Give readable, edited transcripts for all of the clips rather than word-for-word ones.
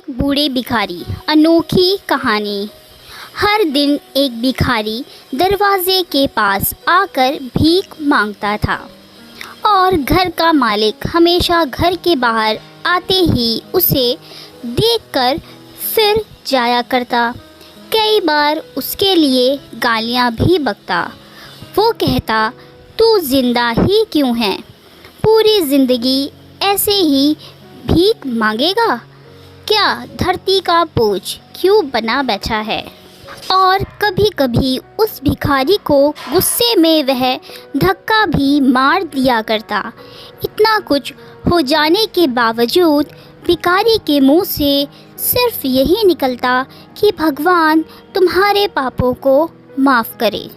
एक बूढ़े भिखारी। अनोखी कहानी। हर दिन एक भिखारी दरवाजे के पास आकर भीख मांगता था और घर का मालिक हमेशा घर के बाहर आते ही उसे देखकर फिर जाया करता। कई बार उसके लिए गालियाँ भी बकता। वो कहता, तू जिंदा ही क्यों है? पूरी ज़िंदगी ऐसे ही भीख मांगेगा? क्या धरती का बोझ क्यों बना बैठा है? और कभी कभी उस भिखारी को गुस्से में वह धक्का भी मार दिया करता। इतना कुछ हो जाने के बावजूद भिखारी के मुंह से सिर्फ यही निकलता कि भगवान तुम्हारे पापों को माफ़ करे।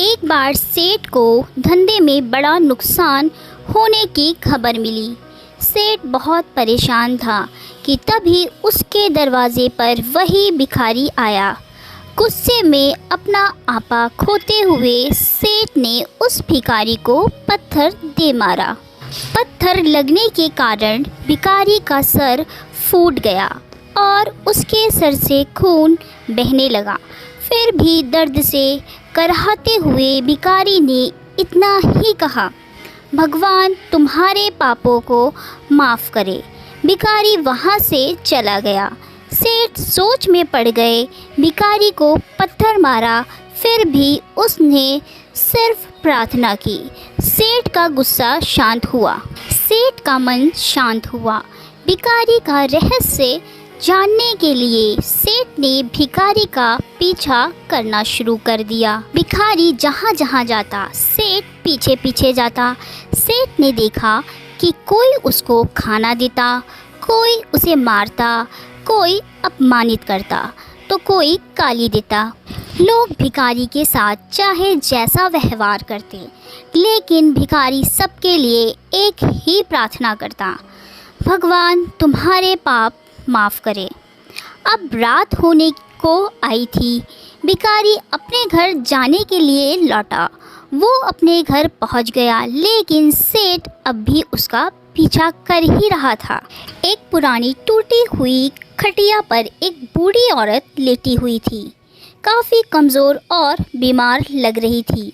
एक बार सेठ को धंधे में बड़ा नुकसान होने की खबर मिली। सेठ बहुत परेशान था कि तभी उसके दरवाजे पर वही भिखारी आया। गुस्से में अपना आपा खोते हुए सेठ ने उस भिखारी को पत्थर दे मारा। पत्थर लगने के कारण भिखारी का सर फूट गया और उसके सर से खून बहने लगा। फिर भी दर्द से कराहते हुए भिखारी ने इतना ही कहा, भगवान तुम्हारे पापों को माफ़ करे। भिखारी वहाँ से चला गया। सेठ सोच में पड़ गए। भिखारी को पत्थर मारा, फिर भी उसने सिर्फ प्रार्थना की। सेठ का गुस्सा शांत हुआ। सेठ का मन शांत हुआ। भिखारी का रहस्य जानने के लिए सेठ ने भिखारी का पीछा करना शुरू कर दिया। भिखारी जहाँ जहाँ जाता सेठ पीछे पीछे जाता। सेठ ने देखा कि कोई उसको खाना देता, कोई उसे मारता, कोई अपमानित करता तो कोई गाली देता। लोग भिखारी के साथ चाहे जैसा व्यवहार करते, लेकिन भिखारी सबके लिए एक ही प्रार्थना करता, भगवान तुम्हारे पाप माफ़ करे। अब रात होने को आई थी। भिखारी अपने घर जाने के लिए लौटा। वो अपने घर पहुंच गया, लेकिन सेठ अब भी उसका पीछा कर ही रहा था। एक पुरानी टूटी हुई खटिया पर एक बूढ़ी औरत लेटी हुई थी। काफ़ी कमज़ोर और बीमार लग रही थी।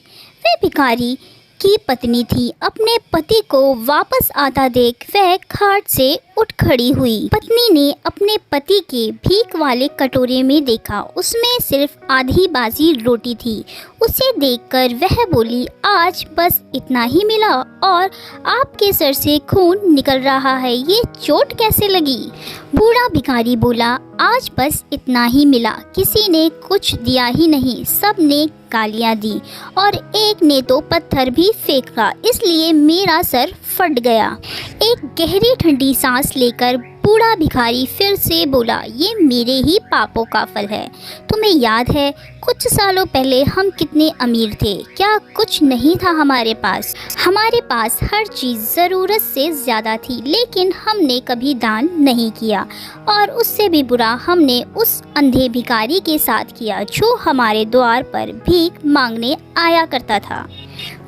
वह भिखारी की पत्नी थी। अपने पति को वापस आता देख वह खाट से उठ खड़ी हुई। पत्नी ने अपने पति के भीख वाले कटोरे में देखा, उसमें सिर्फ आधी बासी रोटी थी। उसे देखकर वह बोली, आज बस इतना ही मिला और आपके सर से खून निकल रहा है, ये चोट कैसे लगी? बूढ़ा भिखारी बोला, आज बस इतना ही मिला, किसी ने कुछ दिया ही नहीं, सब ने गालियाँ दी और एक ने तो पत्थर भी फेंका, इसलिए मेरा सर फट गया। एक गहरी ठंडी सांस लेकर बूढ़ा भिखारी फिर से बोला, ये मेरे ही पापों का फल है। तुम्हें याद है कुछ सालों पहले हम कितने अमीर थे? क्या कुछ नहीं था हमारे पास? हमारे पास हर चीज़ ज़रूरत से ज़्यादा थी, लेकिन हमने कभी दान नहीं किया। और उससे भी बुरा हमने उस अंधे भिखारी के साथ किया जो हमारे द्वार पर भीख मांगने आया करता था।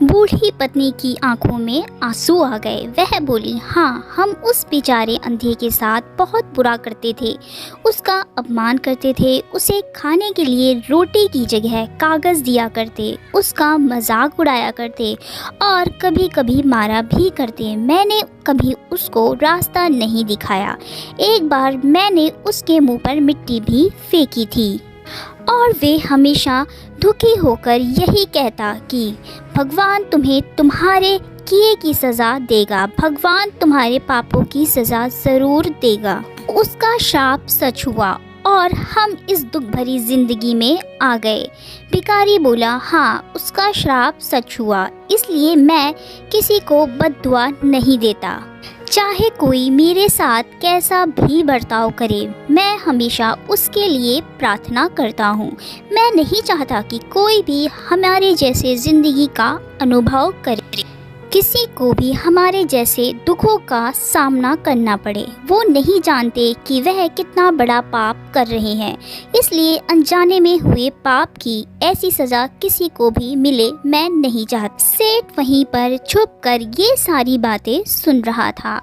बूढ़ी पत्नी की आंखों में आंसू आ गए। वह बोली, हाँ, हम उस बेचारे अंधे के साथ बहुत बुरा करते थे, उसका अपमान करते थे, उसे खाने के लिए रोटी की जगह कागज़ दिया करते, उसका मजाक उड़ाया करते और कभी कभी मारा भी करते। मैंने कभी उसको रास्ता नहीं दिखाया। एक बार मैंने उसके मुंह पर मिट्टी भी फेंकी थी और वे हमेशा दुखी होकर यही कहता कि भगवान तुम्हें तुम्हारे किए की सज़ा देगा, भगवान तुम्हारे पापों की सज़ा ज़रूर देगा। उसका श्राप सच हुआ और हम इस दुख भरी ज़िंदगी में आ गए। भिखारी बोला, हाँ, उसका श्राप सच हुआ, इसलिए मैं किसी को बद्दुआ नहीं देता। चाहे कोई मेरे साथ कैसा भी बर्ताव करे, मैं हमेशा उसके लिए प्रार्थना करता हूँ। मैं नहीं चाहता कि कोई भी हमारे जैसे ज़िंदगी का अनुभव करे। किसी को भी हमारे जैसे दुखों का सामना करना पड़े, वो नहीं जानते कि वह कितना बड़ा पाप कर रहे हैं। इसलिए अनजाने में हुए पाप की ऐसी सज़ा किसी को भी मिले मैं नहीं चाहती। सेठ वहीं पर छुपकर ये सारी बातें सुन रहा था।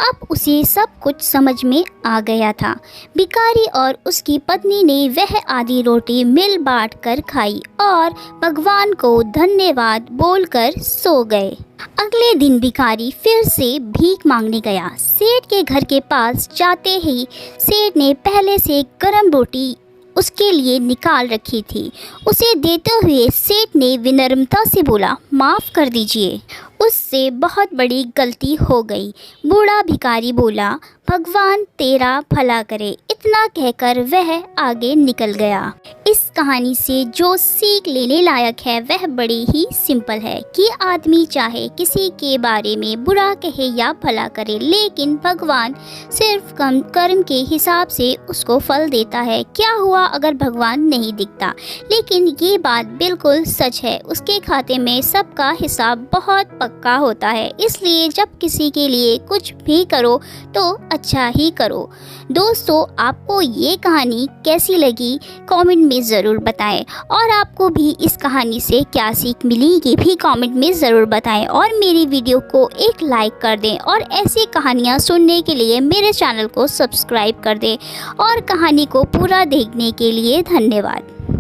अब उसे सब कुछ समझ में आ गया था। भिखारी और उसकी पत्नी ने वह आधी रोटी मिल बांट कर खाई और भगवान को धन्यवाद बोलकर सो गए। अगले दिन भिखारी फिर से भीख मांगने गया। सेठ के घर के पास जाते ही सेठ ने पहले से गर्म रोटी उसके लिए निकाल रखी थी। उसे देते हुए सेठ ने विनम्रता से बोला, माफ़ कर दीजिए, उससे बहुत बड़ी गलती हो गई। बूढ़ा भिखारी बोला, भगवान तेरा भला करे। इतना कहकर वह आगे निकल गया। इस कहानी से जो सीख लेने लायक है वह बड़ी ही सिंपल है कि आदमी चाहे किसी के बारे में बुरा कहे या भला करे, लेकिन भगवान सिर्फ कर्म के हिसाब से उसको फल देता है। क्या हुआ अगर भगवान नहीं दिखता? लेकिन ये बात बिल्कुल सच है, उसके खाते में सबका हिसाब बहुत पक्का होता है। इसलिए जब किसी के लिए कुछ भी करो तो अच्छा ही करो। दोस्तों, आपको ये कहानी कैसी लगी कमेंट में ज़रूर बताएं, और आपको भी इस कहानी से क्या सीख मिली ये भी कमेंट में ज़रूर बताएं, और मेरी वीडियो को एक लाइक कर दें, और ऐसी कहानियाँ सुनने के लिए मेरे चैनल को सब्सक्राइब कर दें, और कहानी को पूरा देखने के लिए धन्यवाद।